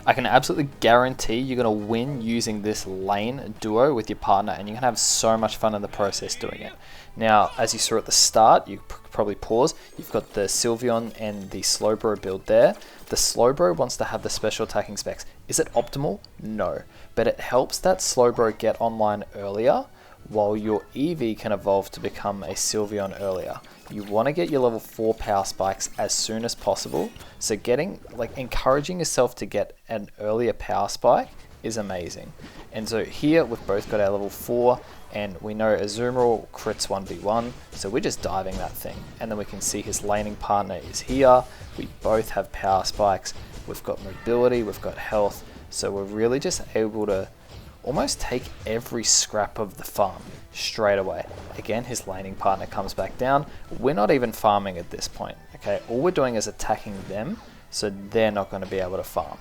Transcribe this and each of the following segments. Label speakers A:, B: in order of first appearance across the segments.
A: I can absolutely guarantee you're going to win using this lane duo with your partner, and you're going to have so much fun in the process doing it. Now, as you saw at the start, you probably pause, you've got the Sylveon and the Slowbro build there. The Slowbro wants to have the special attacking specs. Is it optimal? No. But it helps that Slowbro get online earlier, while your Eevee can evolve to become a Sylveon earlier. You want to get your level 4 power spikes as soon as possible, so encouraging yourself to get an earlier power spike is amazing. And so here we've both got our level 4, and we know Azumarill crits 1v1, so we're just diving that thing. And then we can see his laning partner is here, we both have power spikes, we've got mobility, we've got health, so we're really just able to almost take every scrap of the farm straight away. Again, his laning partner comes back down. We're not even farming at this point, okay? All we're doing is attacking them, so they're not going to be able to farm.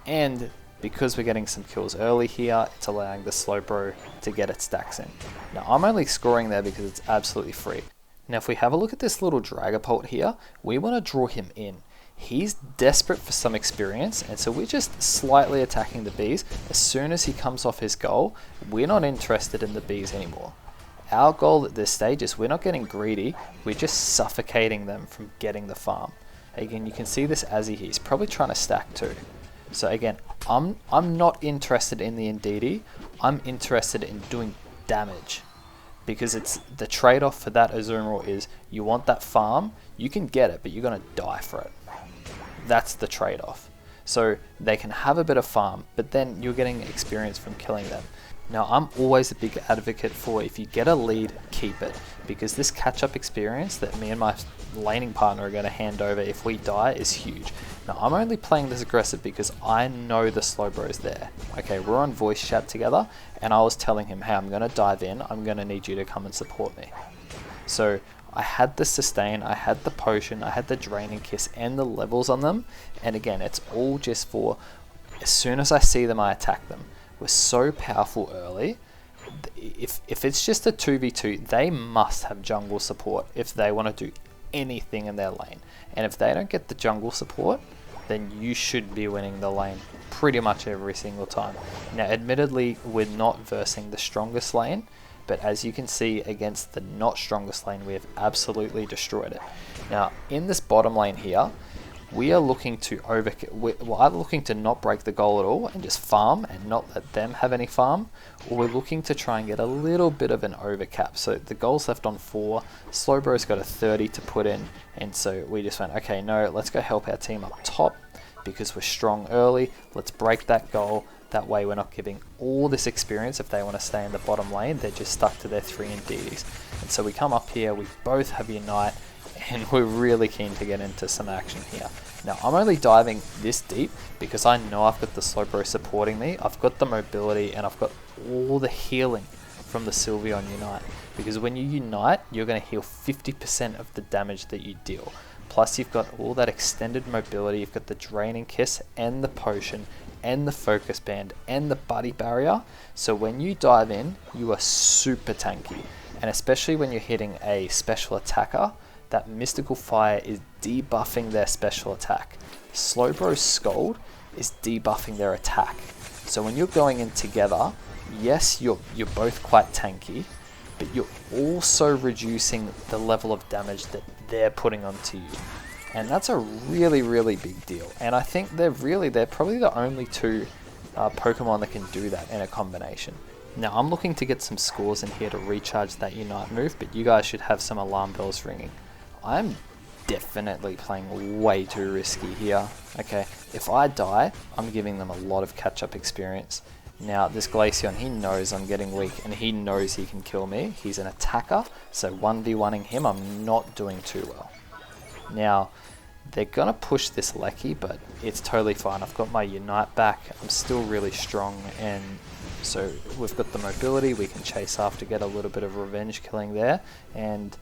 A: And because we're getting some kills early here, it's allowing the Slowbro to get its stacks in. Now, I'm only scoring there because it's absolutely free. Now, if we have a look at this little Dragapult here, we want to draw him in. He's desperate for some experience, and so we're just slightly attacking the bees. As soon as he comes off his goal, we're not interested in the bees anymore. Our goal at this stage is we're not getting greedy, we're just suffocating them from getting the farm. Again, you can see this Azzy, he's probably trying to stack too. So again, I'm not interested in the Indeedee, I'm interested in doing damage. Because it's the trade-off for that Azumarill is you want that farm, you can get it, but you're going to die for it. That's the trade-off. So they can have a bit of farm, but then you're getting experience from killing them. Now, I'm always a big advocate for if you get a lead, keep it, because this catch-up experience that me and my laning partner are going to hand over if we die is huge. Now, I'm only playing this aggressive because I know the Slowbro's there. Okay, we're on voice chat together, and I was telling him, hey, I'm going to dive in, I'm going to need you to come and support me. So I had the sustain, I had the potion, I had the draining kiss and the levels on them, and again, it's all just for as soon as I see them, I attack them. We're so powerful early. If it's just a 2v2, they must have jungle support if they want to do anything in their lane. And if they don't get the jungle support, then you should be winning the lane pretty much every single time. Now, admittedly, we're not versing the strongest lane, but as you can see against the not strongest lane, we have absolutely destroyed it. Now, in this bottom lane here, we are looking to we're either looking to not break the goal at all and just farm and not let them have any farm, or we're looking to try and get a little bit of an overcap. So the goal's left on 4, Slowbro's got a 30 to put in, and so we just went, okay, no, let's go help our team up top because we're strong early, let's break that goal. That way we're not giving all this experience if they want to stay in the bottom lane, they're just stuck to their 3 Indeedees. And so we come up here, we both have Unite, and we're really keen to get into some action here. Now, I'm only diving this deep because I know I've got the Slowbro supporting me, I've got the mobility, and I've got all the healing from the Sylveon Unite. Because when you Unite, you're going to heal 50% of the damage that you deal. Plus, you've got all that extended mobility, you've got the Draining Kiss and the Potion, and the Focus Band, and the Buddy Barrier. So when you dive in, you are super tanky. And especially when you're hitting a special attacker, that Mystical Fire is debuffing their special attack. Slowbro's Scold is debuffing their attack. So when you're going in together, yes, you're both quite tanky, but you're also reducing the level of damage that they're putting onto you. And that's a really, really big deal. And I think they're probably the only two Pokemon that can do that in a combination. Now, I'm looking to get some scores in here to recharge that Unite move, but you guys should have some alarm bells ringing. I'm definitely playing way too risky here. Okay, if I die, I'm giving them a lot of catch-up experience. Now, this Glaceon, he knows I'm getting weak, and he knows he can kill me. He's an attacker, so 1v1ing him, I'm not doing too well. Now, they're going to push this Lecky, but it's totally fine. I've got my Unite back. I'm still really strong, and so we've got the mobility. We can chase after, get a little bit of revenge killing there, and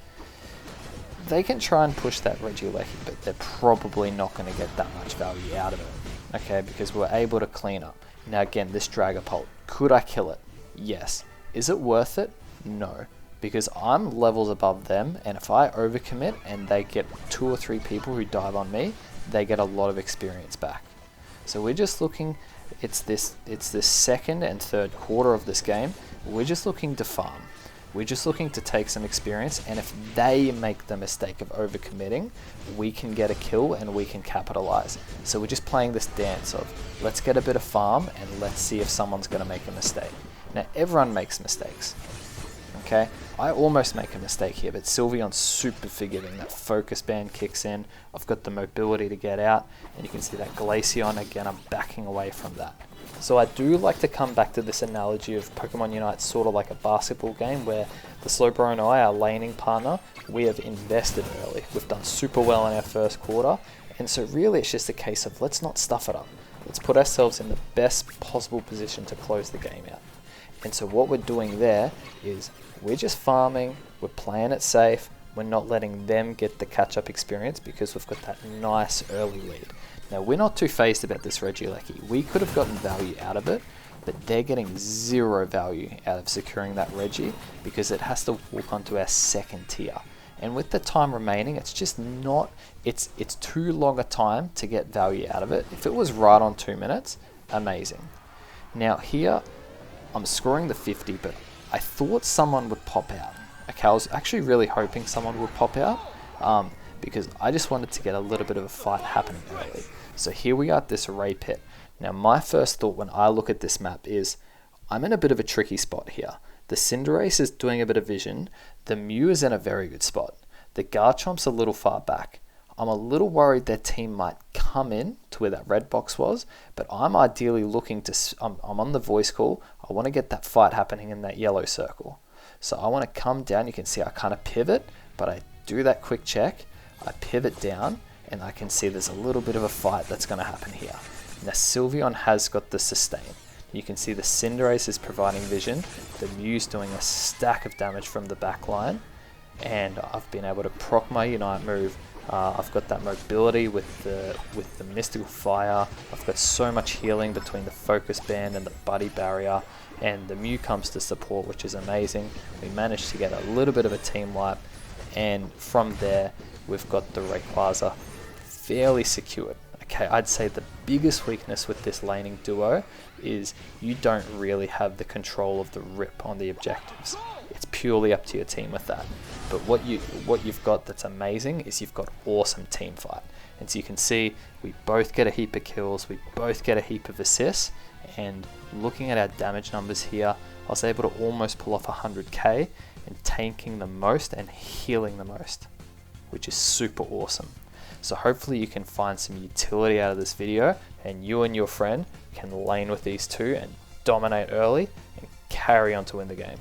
A: they can try and push that Regieleki, but they're probably not going to get that much value out of it, okay, because we're able to clean up. Now again, this Dragapult, could I kill it? Yes. Is it worth it? No. Because I'm levels above them, and if I overcommit and they get 2 or 3 people who dive on me, they get a lot of experience back. So we're just looking, it's this second and third quarter of this game, we're just looking to farm. We're just looking to take some experience, and if they make the mistake of overcommitting, we can get a kill and we can capitalize. So we're just playing this dance of, let's get a bit of farm and let's see if someone's going to make a mistake. Now everyone makes mistakes, okay? I almost make a mistake here, but Sylveon's super forgiving. That focus band kicks in, I've got the mobility to get out, and you can see that Glaceon, again, I'm backing away from that. So I do like to come back to this analogy of Pokemon Unite sort of like a basketball game where the Slowbro and I, our laning partner, we have invested early. We've done super well in our first quarter, and so really it's just a case of let's not stuff it up. Let's put ourselves in the best possible position to close the game out. And so what we're doing there is we're just farming, we're playing it safe, we're not letting them get the catch-up experience because we've got that nice early lead. Now, we're not too phased about this Regieleki. We could have gotten value out of it, but they're getting zero value out of securing that Regi because it has to walk onto our second tier. And with the time remaining, it's just not, it's too long a time to get value out of it. If it was right on 2 minutes, amazing. Now here, I'm scoring the 50, but I thought someone would pop out. Okay, I was actually really hoping someone would pop out because I just wanted to get a little bit of a fight happening early. So here we are at this Ray Pit. Now my first thought when I look at this map is I'm in a bit of a tricky spot here. The Cinderace is doing a bit of vision. The Mew is in a very good spot. The Garchomp's a little far back. I'm a little worried their team might come in to where that red box was, but I'm ideally looking to, I'm on the voice call. I want to get that fight happening in that yellow circle. So I want to come down. You can see I kind of pivot, but I do that quick check. I pivot down, and I can see there's a little bit of a fight that's going to happen here. Now Sylveon has got the sustain. You can see the Cinderace is providing vision. The Mew's doing a stack of damage from the back line, and I've been able to proc my Unite move. I've got that mobility with the Mystical Fire. I've got so much healing between the Focus Band and the Buddy Barrier, and the Mew comes to support, which is amazing. We managed to get a little bit of a team wipe, and from there we've got the Rayquaza fairly secured. Okay, I'd say the biggest weakness with this laning duo is you don't really have the control of the rip on the objectives. It's purely up to your team with that. But what you've got that's amazing is you've got awesome team fight. And so you can see we both get a heap of kills, we both get a heap of assists, and looking at our damage numbers here, I was able to almost pull off 100k and tanking the most and healing the most, which is super awesome. So hopefully you can find some utility out of this video, and you and your friend can lane with these two and dominate early and carry on to win the game.